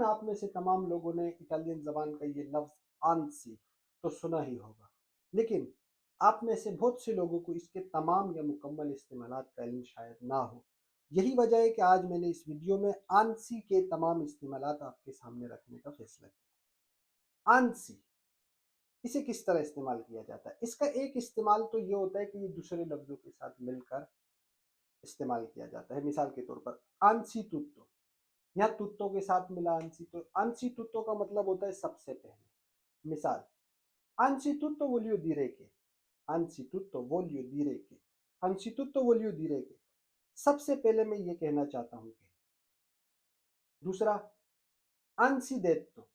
यकीनन आप में से तमाम लोगों ने इटालियन ज़बान का ये लफ्ज़ आंसी तो सुना ही होगा, लेकिन आप में से बहुत से लोगों को इसके तमाम या मुकम्मल इस्तेमालात का इल्म शायद ना हो। यही वजह है कि आज मैंने इस वीडियो में आंसी के तमाम इस्तेमालात आपके सामने रखने का फैसला किया। आंसी, इसे किस तरह इस्तेमाल किया जाता है? इसका एक इस्तेमाल तो ये होता है कि ये दूसरे लफ्ज़ों के साथ मिलकर इस्तेमाल किया जाता है। मिसाल के तौर पर आंसी तुत्तो, यहाँ तुत्तो के साथ मिला आंसी, तो आंसी तुत्तो का मतलब होता है सबसे पहले। मिसाल, anzitutto voglio dire che, anzitutto voglio dire che, anzitutto voglio dire che, सबसे पहले मैं ये कहना चाहता हूँ कि। दूसरा, anzidetto,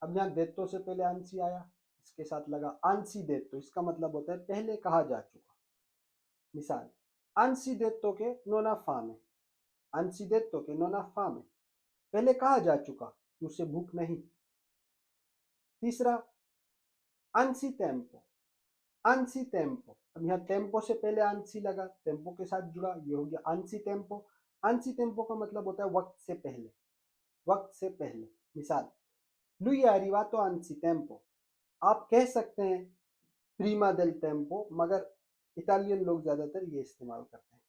अब यहाँ detto से पहले anzi आया, इसके साथ लगा anzidetto, इसका मतलब होता है पहले कहा जा चुका। मिसाल, anzidetto che non ha fame, anzidetto che non ha fame, पहले कहा जा चुका कि उसे भूख नहीं। तीसरा, anzitempo, आंसी टेम्पो, अब यहाँ टेम्पो से पहले आंसी लगा, टेम्पो के साथ जुड़ा, ये हो गया आंसी टेम्पो। आंसी टेम्पो का मतलब होता है वक्त से पहले, वक्त से पहले। मिसाल, lui è arrivato anzitempo, आप कह सकते हैं prima del tempo, मगर इटालियन लोग ज्यादातर ये इस्तेमाल करते हैं।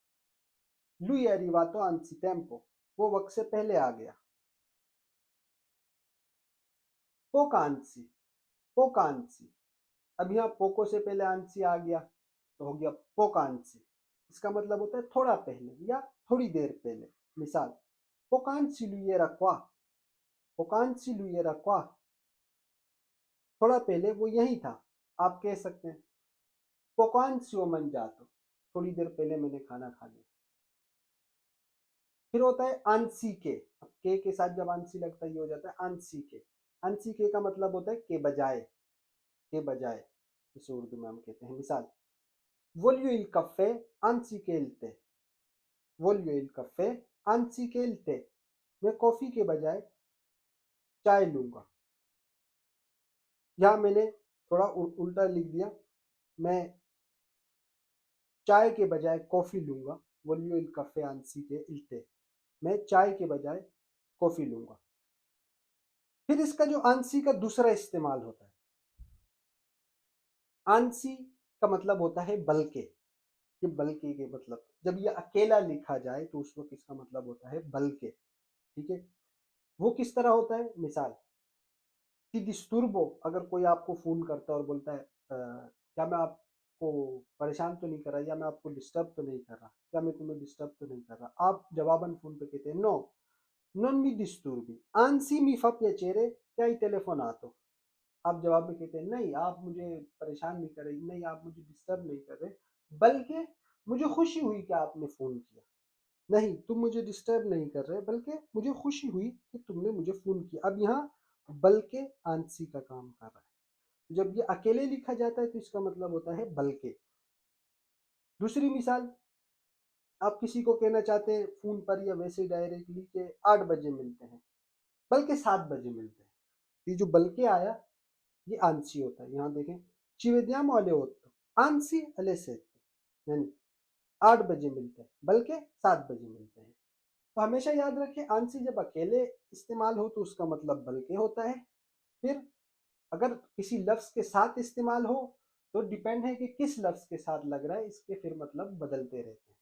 lui è arrivato anzitempo, वो वक्त से पहले आ गया। poc'anzi, poc'anzi, अब यहाँ पोको से पहले आंसी आ गया तो हो गया पोकांसी, इसका मतलब होता है थोड़ा पहले या थोड़ी देर पहले। मिसाल, पोकांसी लुइएरा क्वा, पोकांसी लुइएरा क्वा, थोड़ा पहले वो यही था। आप कह सकते हैं पोकांसी ओ मंजातो, थोड़ी देर पहले मैंने खाना खा लिया। फिर होता है आंसी के, अब के साथ जब आंसी लगता है ये हो जाता है आंसी के। आंसी के का मतलब होता है के बजाय, के बजाय, इसे उर्दू में हम कहते हैं। मिसाल, voglio il caffè anziché il tè, voglio il caffè anziché il tè, मैं कॉफी के बजाय चाय लूंगा। यहाँ मैंने थोड़ा उल्टा लिख दिया, मैं चाय के बजाय कॉफी लूंगा। voglio il caffè anziché il tè, मैं चाय के बजाय कॉफी लूंगा। फिर इसका जो आंसी का दूसरा इस्तेमाल होता है, आंसी का मतलब होता है बल्कि, ये बल्कि के मतलब जब ये अकेला लिखा जाए तो उस वक्त इसका मतलब होता है बल्कि। ठीक है, वो किस तरह होता है? मिसाल, कि डिस्टर्बो, अगर कोई आपको फोन करता है और बोलता है क्या मैं आपको परेशान तो नहीं कर रहा, या मैं आपको डिस्टर्ब तो नहीं कर रहा, क्या मैं तुम्हें डिस्टर्ब तो नहीं कर रहा, आप जवाबन फोन पे कहते हैं no, non mi disturbi, anzi mi fa piacere che hai telefonato, आप जवाब में कहते हैं नहीं आप मुझे परेशान नहीं कर रहे, नहीं आप मुझे डिस्टर्ब नहीं कर रहे, बल्कि मुझे खुशी हुई कि आपने फ़ोन किया। नहीं, तुम मुझे डिस्टर्ब नहीं कर रहे, बल्कि मुझे खुशी हुई कि तुमने मुझे फ़ोन किया। अब यहाँ बल्कि आंसी का काम कर रहा है। जब ये अकेले लिखा जाता है तो इसका मतलब होता है बल्कि। दूसरी मिसाल, आप किसी को कहना चाहते हैं फ़ोन पर या वैसे डायरेक्टली कि 8 बजे मिलते हैं, बल्कि 7 बजे मिलते हैं। ये जो बल्कि आया ये आंसी होता है। यहाँ देखें, ci vediamo alle 8, anzi alle 7, यानी 8 बजे मिलते हैं, बल्कि 7 बजे मिलते हैं। तो हमेशा याद रखें, आंसी जब अकेले इस्तेमाल हो तो उसका मतलब बल्कि होता है। फिर अगर किसी लफ्ज़ के साथ इस्तेमाल हो तो डिपेंड है कि किस लफ्ज़ के साथ लग रहा है, इसके फिर मतलब बदलते रहते हैं।